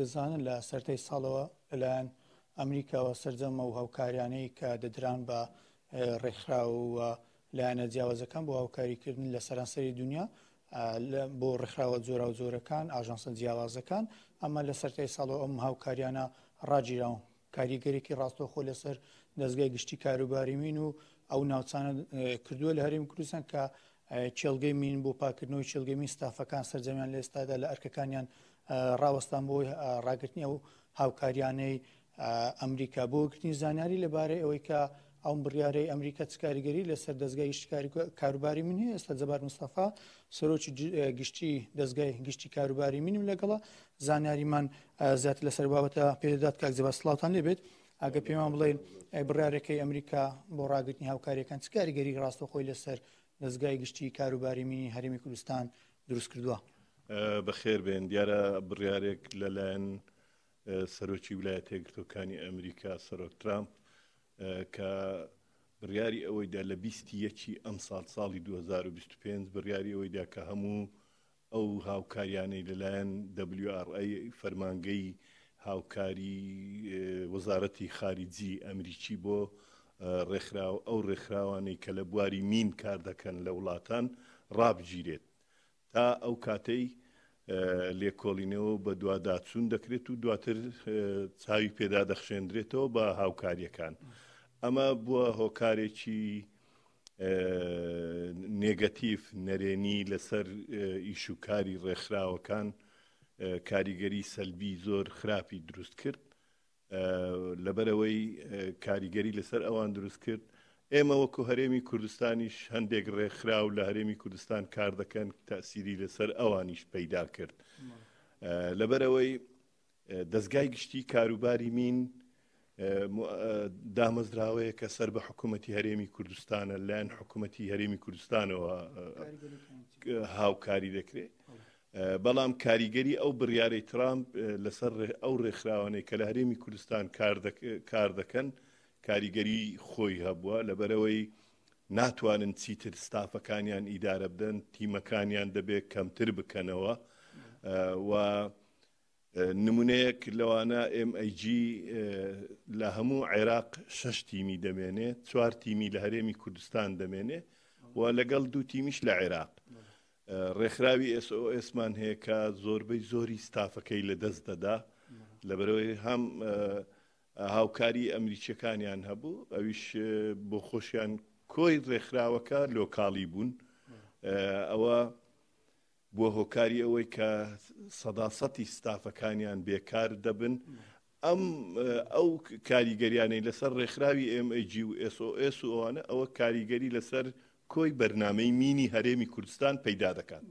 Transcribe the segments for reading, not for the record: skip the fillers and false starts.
دەزانن لە سەرەتای ساڵەوە لەلایەن ئەمریکاوە سەرجەمە و هاوکاریانەی کە دەدران بە ڕێکخراوە لایەنە جیاوازەکان بۆ هاوکاریکردن لە سەرانسەری دنیا بۆ ڕێکخراوە جۆرا و جۆرەکان ئاژانسە جیاوازەکان ئەمە لە سەرەتای ساڵەوە ئەم هاوکاریانە ڕاگیراون کاریگەرێکی ڕاستەوخۆ لەسەر دەستگای گشتی کاروباری مین و ئەو ناوچانە کردووە لە هەرێمی کوردستان کە چێلگەی مین بۆ پاکردنەوەی چێلگەی مین ستافەکان سەرجەمیان لە ئێستادا لە ئەرکەکانیان ڕاوەستان بۆی ڕاگررتنی ئەو هاوکاریانەی ئەمریکا بۆ گرتنی زانیاری لەبارەی ئەوەی کە ئەو بڕیارەی ئەمریکا چ کاریگەری لەسەر دەستگای کاروباری من هەیە ئێستا جەبار مستەفا سەرۆکی گشتی دەستگای گشتی کاروباری منیم لەگەڵا زانیاریمان زیاتر لەسەر بابەتە پێدەدات کاک جەبار سڵاوتان لێبێت ئاگە پێمان بڵێن بڕیارەکەی ئەمریکا بۆ ڕاگررتنی هاوکاریەکان چ کاریگەری ڕاستەخۆی لەسەر دەستگای گشتی کاروباری مینی هەرێمی کوردستان دروست کردووە. بەخێر بێن دیارە بڕیارێک لەلایەن سەرۆکی ویلایەتە یەکگرتووەکانی ئەمریکا سەرۆک ترامپ کە بڕیاری ئەوەیدا لە 21 ئەم ساڵی 2025 بڕیاری ئەوەیدا کە هەموو ئەو هاوکاریانەی لەلایەن WRA فەرمانگەی هاوکاری وەزارەتی خارجی ئەمریکی بۆ ڕێکخراو ئەو ڕێکخراوانەی کە لە بواری مین کار دەکەن لە وڵاتان ڕابگیرێت تا ئەو کاتەی لێکۆڵینەوە بە دوواداچوون دەکرێت و دواتر چاوی پێدا دەخشێندرێتەوە بە هاوکاریەکان. ئەمە بووە هۆکارێکی نێگەتیڤ نەرێنی لەسەر ئیشوکاری ڕێکخراوەکان کاریگەری سەلبی زۆر خراپی دروست کرد لەبەرەوەی کاریگەری لەسەر ئەوان دروست کرد. ئێمە وەکو هەرێمی کوردستانیش هەندێک ڕێکخراو لە هەرێمی کوردستان کار دەکەن تاسیری لەسەر ئەوانیش پەیدا کرد لەبەرەوەی دەستگای گشتی کاروباری مین دامەزراوەیە کە سەر بە حکوومەتی هەرێمی کوردستانە لایەن حکوومەتی هەرێمی کوردستانەوە هاوکاری دەکرێت بەڵام کاریگەری ئەو بڕیارەی ترامپ لەسەر ئەو ڕێکخراوانەی کە لە هەرێمی کوردستان کار دەکەن کاریگەری خۆی هەبووە لەبەرەوەی ناتوانن چیتر ستافەکانیان ئیدارە بدەن تیمەکانیان دەبێت کەمتر بکەنەوە و نمونەیەک لەوانە MIG لە هەموو عێراق 6 تیمی دەمێنێت 4 تیمی لە هەرێمی کوردستان دەمێنێت و لەگەڵ 2 تیمیش لە عێراق ڕێکخراوی SOSمان هەیە کە زۆربەی زۆری ستافەکەی لەدەست دەدا لەبەرەوەی هەم هاوکاری ئەمریکیەکانیان هەبوو ئەویش بۆ خۆشیان کۆی ڕێکخراوەکە لۆکاڵی بوون ئەوە بۆ هۆکاری ئەوەی کە سەداسەتی ستافەکانیان بێکار دەبن ئەو کاریگەریانەی لەسەر ڕێکخراوی MIG و SOS و ئەوانە ئەوە کاریگەری لەسەر کۆی بەرنامەی مینی هەرێمی کوردستان پەیدا دەکات.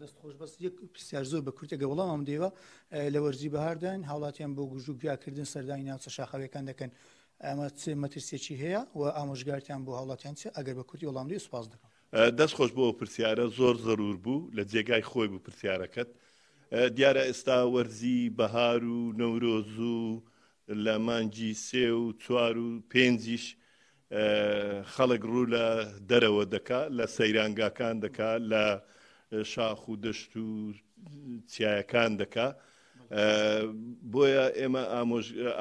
دەست خۆش بەس یەک پرسیار زۆر بە کورتێکە وەڵام ئەم دێوە لە وەرزی بەهاردان هاوڵاتیان بۆ گژوگیاکردن سەردانی ناوچە شاخەوەکان دەکەن ئەمە چ مەترسێکی هەیە و ئامۆژگارتیان بۆ هاوڵاتیان چێ ئەگەر بە کورتی وەڵام دێ سوپاس دەکەم. دەست خۆش بۆ پرسیارە زۆر زەرور بوو لە جێگای خۆی بوو پرسیارەکەت دیارە ئێستا وەرزی بەهار و نەورۆز و لە مانگی 3 و 4 و 5 خەڵک ڕوو لە دەرەوە دەکا لە سەیرانگاکان دەکا لە شاخ و دەشت و چیایەکان دەکا بۆیە ئێمە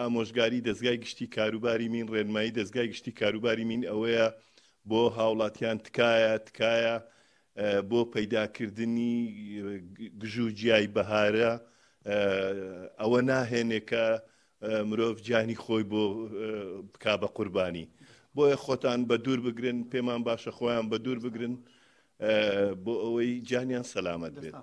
ئامۆژگاری دەستگای گشتی کاروباری مین ڕێنمایی دەستگای گشتی کاروباری مین ئەوەیە بۆ هاوڵاتیان تکایە بۆ پەیداکردنی گژوجیای بەهارە ئەوە ناهێنێکە مرۆڤ جانی خۆی بۆ بکا بە قوربانی بۆیە خۆتان بە دوور بگرن پێمان باشە خۆیان بە دوور بگرن بۆ ئەوەی جانیان سەلامەت بێت.